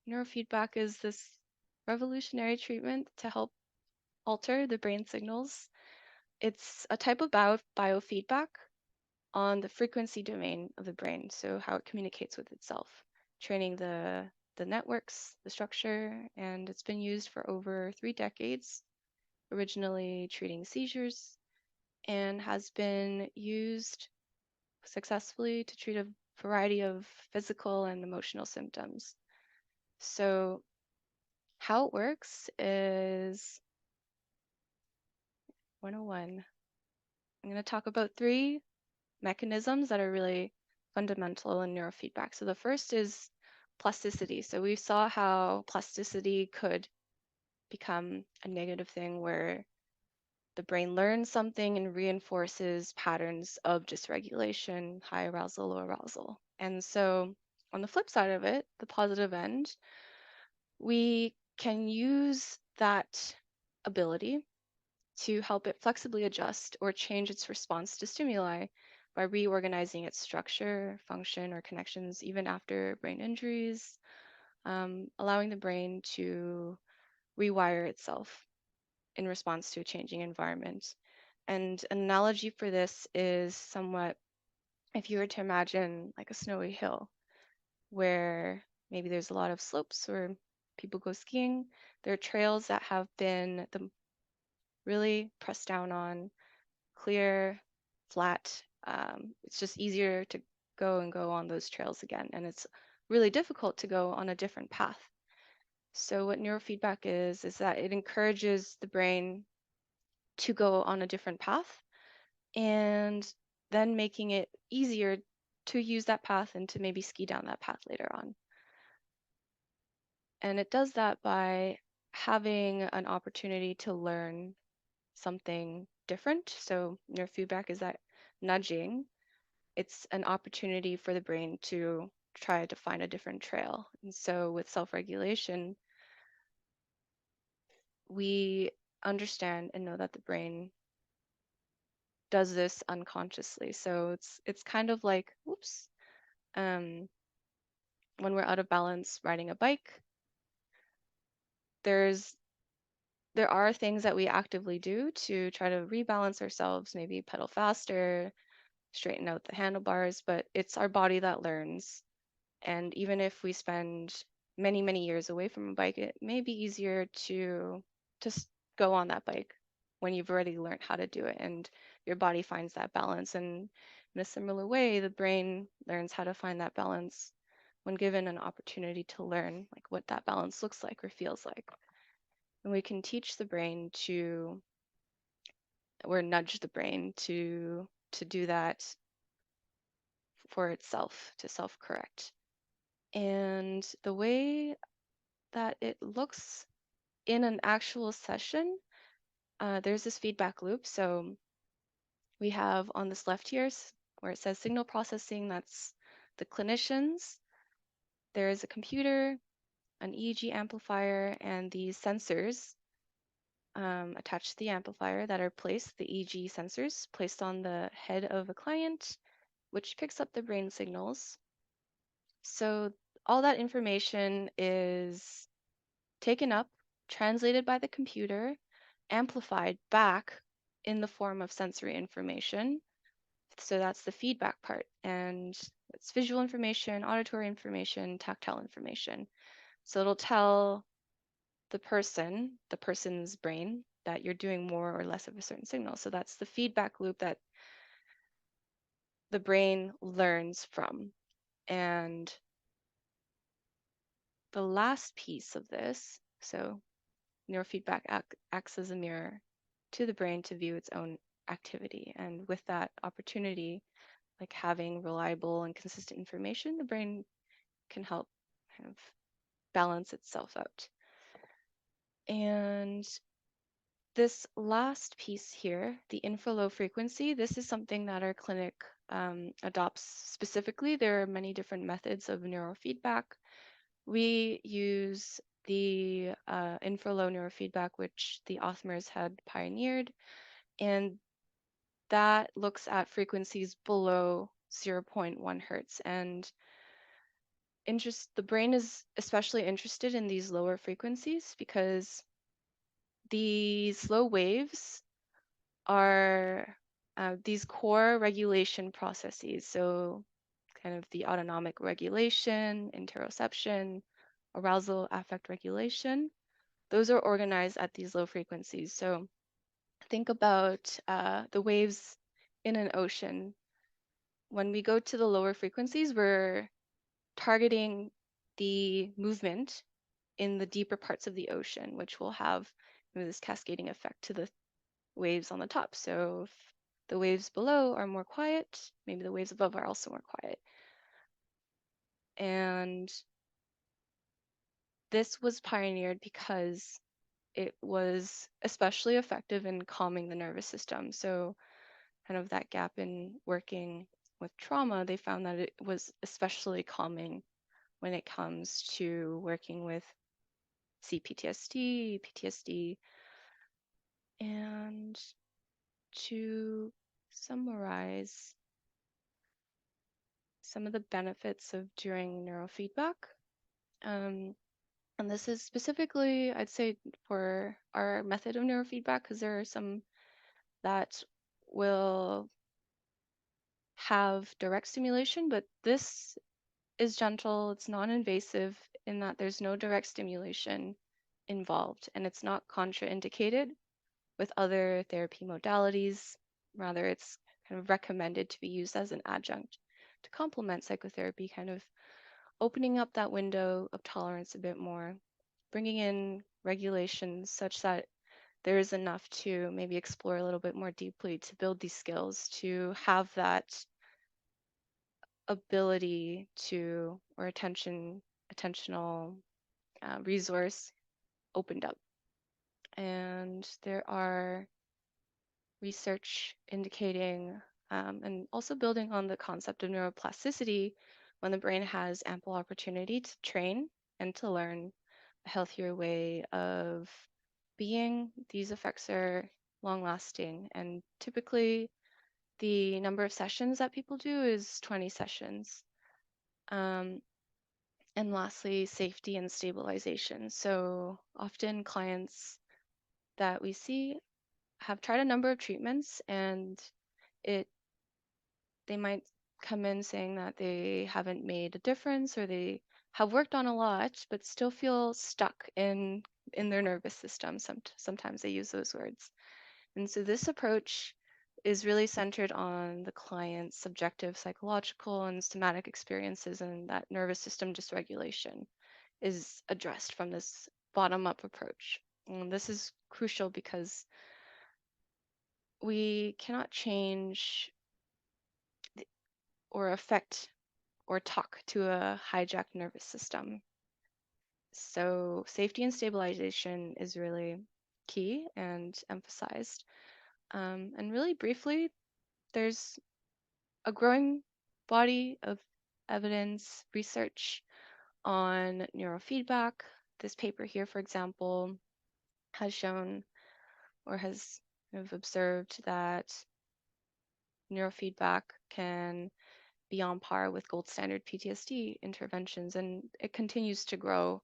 Neurofeedback is this revolutionary treatment to help alter the brain signals. It's a type of biofeedback on the frequency domain of the brain, so how it communicates with itself, training the networks, the structure, and it's been used for over 3 decades, originally treating seizures, and has been used successfully to treat a variety of physical and emotional symptoms. So how it works is 101. I'm going to talk about 3 mechanisms that are really fundamental in neurofeedback. So the first is plasticity. So we saw how plasticity could become a negative thing where the brain learns something and reinforces patterns of dysregulation, high arousal, low arousal. And so on the flip side of it, the positive end, we can use that ability to help it flexibly adjust or change its response to stimuli by reorganizing its structure, function, or connections even after brain injuries, allowing the brain to rewire itself in response to a changing environment. And an analogy for this is somewhat if you were to imagine like a snowy hill where maybe there's a lot of slopes where people go skiing. There are trails that have been really pressed down on, clear, flat. It's just easier to go on those trails again. And it's really difficult to go on a different path. So what neurofeedback is that it encourages the brain to go on a different path and then making it easier to use that path and to maybe ski down that path later on. And it does that by having an opportunity to learn something different. So neurofeedback is that nudging. It's an opportunity for the brain to try to find a different trail. And so with self-regulation, we understand and know that the brain does this unconsciously. So it's kind of like, oops, um, when we're out of balance riding a bike, there's there are things that we actively do to try to rebalance ourselves, maybe pedal faster, straighten out the handlebars, but it's our body that learns. And even if we spend many, many years away from a bike, it may be easier to just go on that bike when you've already learned how to do it and your body finds that balance. And in a similar way, the brain learns how to find that balance when given an opportunity to learn like what that balance looks like or feels like. And we can teach the brain to or nudge the brain to do that for itself, to self-correct. And the way that it looks in an actual session, there's this feedback loop. So we have on this left here where it says signal processing, that's the clinicians. There is a computer, an EEG amplifier, and these sensors attached to the amplifier that are placed, the EEG sensors placed on the head of a client, which picks up the brain signals. So all that information is taken up, translated by the computer, amplified back in the form of sensory information. So that's the feedback part. And it's visual information, auditory information, tactile information. So it'll tell the person's brain, that you're doing more or less of a certain signal. So that's the feedback loop that the brain learns from. And the last piece of this, so neurofeedback acts as a mirror to the brain to view its own activity. And with that opportunity, like having reliable and consistent information, the brain can help kind of balance itself out. And this last piece here, the infralow frequency, this is something that our clinic adopts specifically. There are many different methods of neurofeedback. We use the infralow neurofeedback, which the Othmers had pioneered, and that looks at frequencies below 0.1 hertz. And the brain is especially interested in these lower frequencies because these low waves are these core regulation processes. So, kind of the autonomic regulation, interoception, arousal, affect regulation, those are organized at these low frequencies. So, think about the waves in an ocean. When we go to the lower frequencies, we're targeting the movement in the deeper parts of the ocean, which will have this cascading effect to the waves on the top. So if the waves below are more quiet, maybe the waves above are also more quiet. And this was pioneered because it was especially effective in calming the nervous system. So kind of that gap in working with trauma, they found that it was especially calming when it comes to working with CPTSD, PTSD, and to summarize some of the benefits of doing neurofeedback. Um, and this is specifically, I'd say, for our method of neurofeedback, because there are some that will have direct stimulation, but this is gentle, it's non-invasive in that there's no direct stimulation involved, and it's not contraindicated with other therapy modalities. Rather, it's kind of recommended to be used as an adjunct to complement psychotherapy, kind of opening up that window of tolerance a bit more, bringing in regulations such that there is enough to maybe explore a little bit more deeply to build these skills, to have that ability to, or attentional resource opened up. And there are research indicating, and also building on the concept of neuroplasticity, when the brain has ample opportunity to train and to learn a healthier way of being, these effects are long lasting. And typically, the number of sessions that people do is 20 sessions. Um, and lastly, safety and stabilization. So often clients that we see have tried a number of treatments and it they might come in saying that they haven't made a difference or they have worked on a lot but still feel stuck in their nervous system. Sometimes they use those words. And so this approach is really centered on the client's subjective psychological and somatic experiences, and that nervous system dysregulation is addressed from this bottom up approach. And this is crucial because we cannot change or affect or talk to a hijacked nervous system. So, safety and stabilization is really key and emphasized. And really briefly, there's a growing body of evidence, research on neurofeedback. This paper here, for example, has shown or has kind of observed that neurofeedback can be on par with gold standard PTSD interventions, and it continues to grow